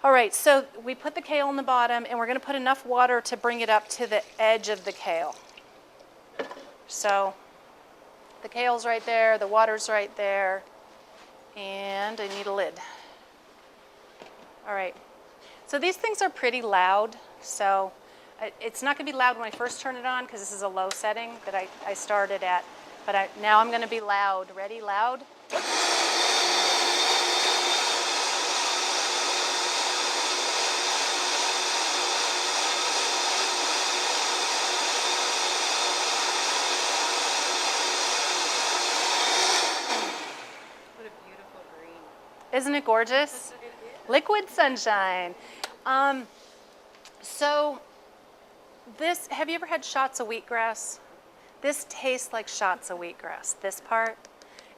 All right, so we put the kale in the bottom, and we're going to put enough water to bring it up to the edge of the kale. So the kale's right there, the water's right there, and I need a lid. All right, so these things are pretty loud, so it's not going to be loud when I first turn it on because this is a low setting that I started at, but now I'm going to be loud. Ready? Loud? Isn't it gorgeous? Liquid sunshine. So this, have you ever had shots of wheatgrass? This tastes like shots of wheatgrass, this part.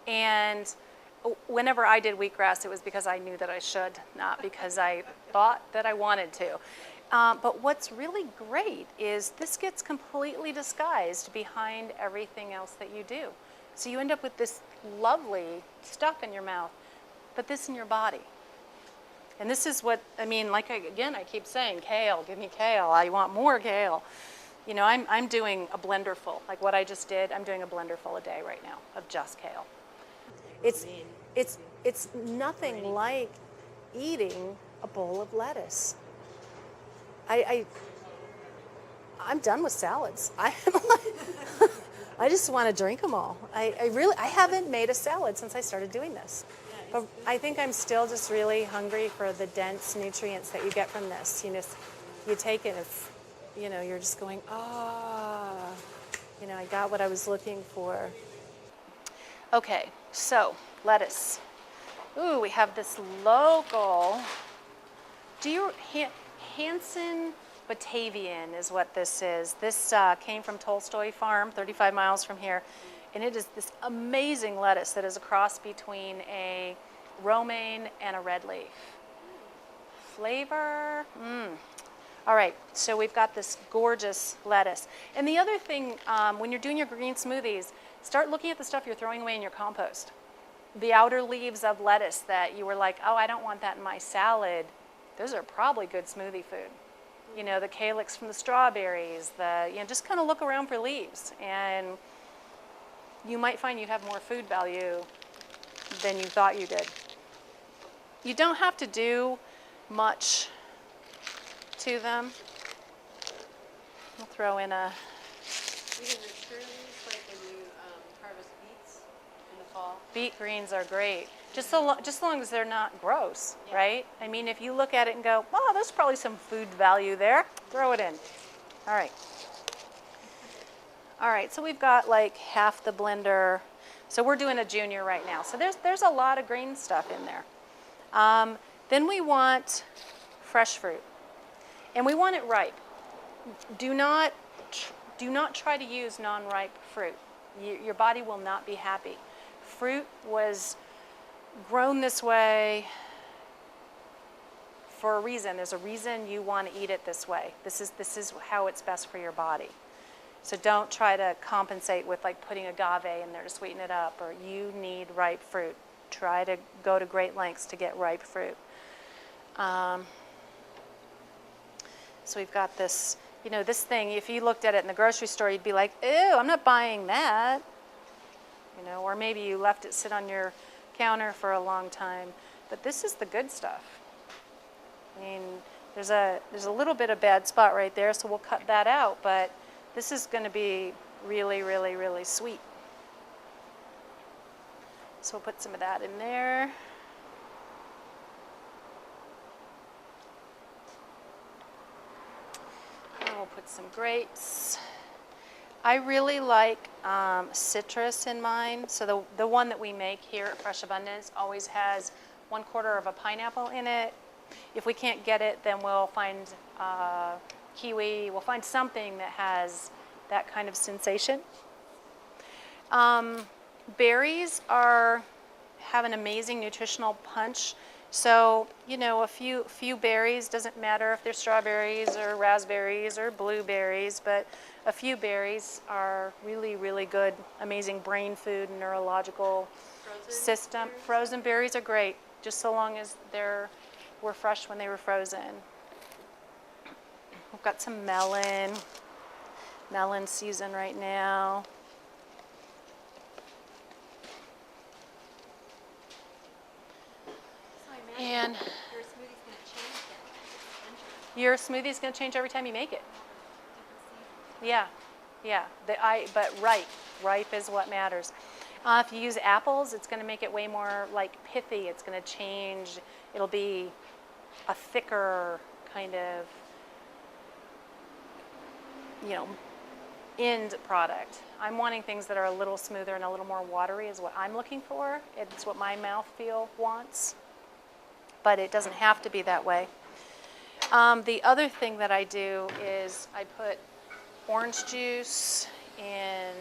And whenever I did wheatgrass, it was because I knew that I should, not because I thought that I wanted to. But what's really great is this gets completely disguised behind everything else that you do. So you end up with this lovely stuff in your mouth, but this in your body. And this is what, I mean, like, again, I keep saying, kale, give me kale. I want more kale. You know, I'm doing a blender full. Like what I just did, I'm doing a blender full a day right now of just kale. It's nothing like eating a bowl of lettuce. I'm done with salads. I just want to drink them all. I haven't made a salad since I started doing this. But I think I'm still just really hungry for the dense nutrients that you get from this. You know, you take it, if, you know, you're just going, you know, I got what I was looking for. Okay, so lettuce. Ooh, we have this local, Hanson Batavian is what this is. This came from Tolstoy Farm, 35 miles from here. And it is this amazing lettuce that is a cross between a romaine and a red leaf. Flavor, All right, so we've got this gorgeous lettuce. And the other thing, when you're doing your green smoothies, start looking at the stuff you're throwing away in your compost. The outer leaves of lettuce that you were like, oh, I don't want that in my salad. Those are probably good smoothie food. You know, the calyx from the strawberries, you know, just kind of look around for leaves. And you might find you have more food value than you thought you did. You don't have to do much to them. I'll throw in a... You can return these like when you harvest beets in the fall. Beet greens are great. Just so long as they're not gross, right? I mean, if you look at it and go, oh, there's probably some food value there, throw it in. All right. All right, so we've got like half the blender. So we're doing a junior right now. So there's a lot of green stuff in there. Then we want fresh fruit. And we want it ripe. Do not try to use non-ripe fruit. Your body will not be happy. Fruit was grown this way for a reason. There's a reason you want to eat it this way. This is how it's best for your body. So don't try to compensate with like putting agave in there to sweeten it up, or you need ripe fruit. Try to go to great lengths to get ripe fruit. So we've got this, you know, this thing, if you looked at it in the grocery store, you'd be like, ew, I'm not buying that. You know, or maybe you left it sit on your counter for a long time. But this is the good stuff. I mean, there's a little bit of bad spot right there, so we'll cut that out, but this is going to be really, really, really sweet. So we'll put some of that in there. And we'll put some grapes. I really like citrus in mine. So the one that we make here at Fresh Abundance always has 1/4 of a pineapple in it. If we can't get it, then we'll find kiwi. We'll find something that has that kind of sensation. Berries have an amazing nutritional punch. So, you know, a few berries, doesn't matter if they're strawberries or raspberries or blueberries, but a few berries are really, really good, amazing brain food, neurological system. Frozen berries are great, just so long as they're were fresh when they were frozen. We've got some melon season right now. So I And imagine your smoothie's going to change then. your smoothie's going to change every time you make it. Different seasons. Yeah, yeah. But ripe is what matters. If you use apples, it's going to make it way more like pithy. It's going to change. It'll be a thicker kind of, end product. I'm wanting things that are a little smoother and a little more watery is what I'm looking for. It's what my mouthfeel wants, but it doesn't have to be that way. The other thing that I do is I put orange juice in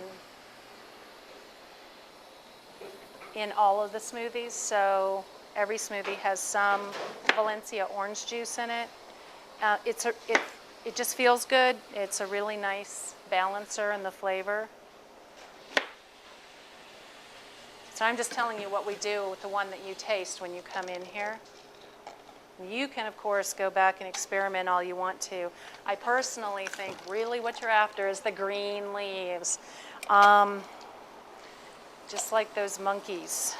all of the smoothies. So every smoothie has some Valencia orange juice in it. It just feels good. It's a really nice balancer in the flavor. So I'm just telling you what we do with the one that you taste when you come in here. You can, of course, go back and experiment all you want to. I personally think really what you're after is the green leaves. Just like those monkeys.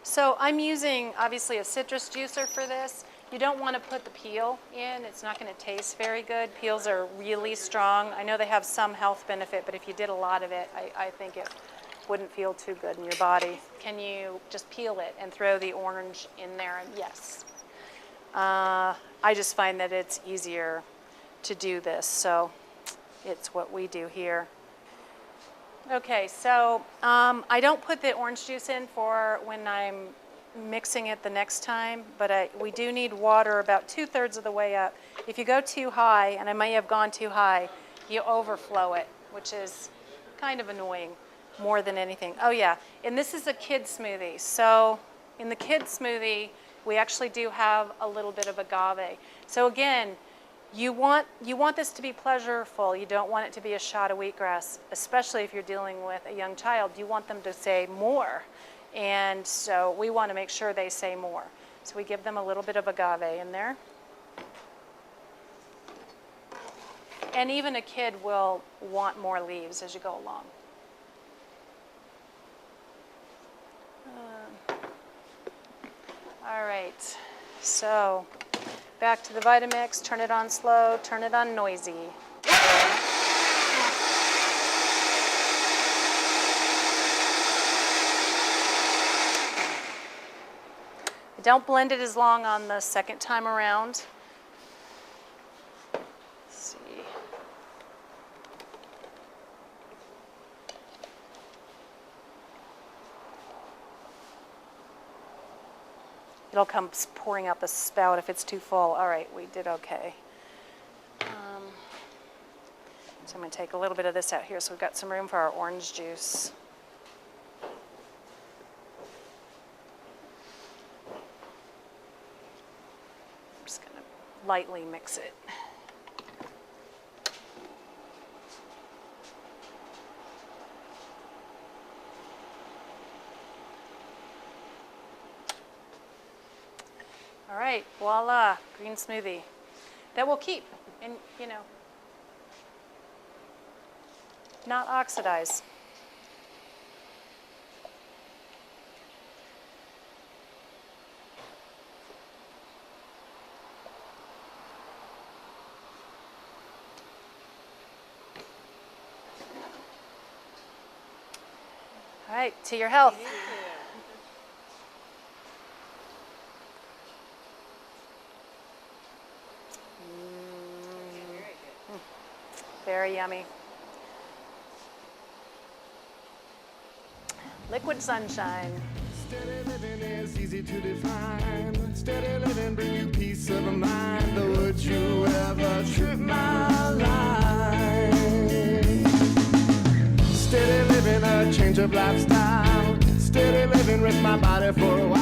So I'm using, obviously, a citrus juicer for this. You don't want to put the peel in. It's not going to taste very good. Peels are really strong. I know they have some health benefit, but if you did a lot of it, I think it wouldn't feel too good in your body. Can you just peel it and throw the orange in there? And yes. I just find that it's easier to do this, so it's what we do here. Okay, so I don't put the orange juice in for when I'm mixing it the next time, but we do need water about 2/3 of the way up. If you go too high, and I may have gone too high, you overflow it, which is kind of annoying more than anything. Oh yeah, and this is a kid smoothie. So in the kid smoothie, we actually do have a little bit of agave. So again, you want this to be pleasurable. You don't want it to be a shot of wheatgrass, especially if you're dealing with a young child. You want them to say more. And so we want to make sure they say more. So we give them a little bit of agave in there. And even a kid will want more leaves as you go along. All right, so back to the Vitamix, turn it on slow, turn it on noisy. Don't blend it as long on the second time around. Let's see. It'll come pouring out the spout if it's too full. All right, we did okay. So I'm going to take a little bit of this out here so we've got some room for our orange juice. I'm just going to lightly mix it. All right, voila, green smoothie. That will keep and, not oxidize. All right, to your health. Very yummy. Liquid sunshine. Steady living is easy to define. Steady living bring you peace of mind. Would you ever trip my line? Steady living a change of lifestyle. Steady living with my body for a while.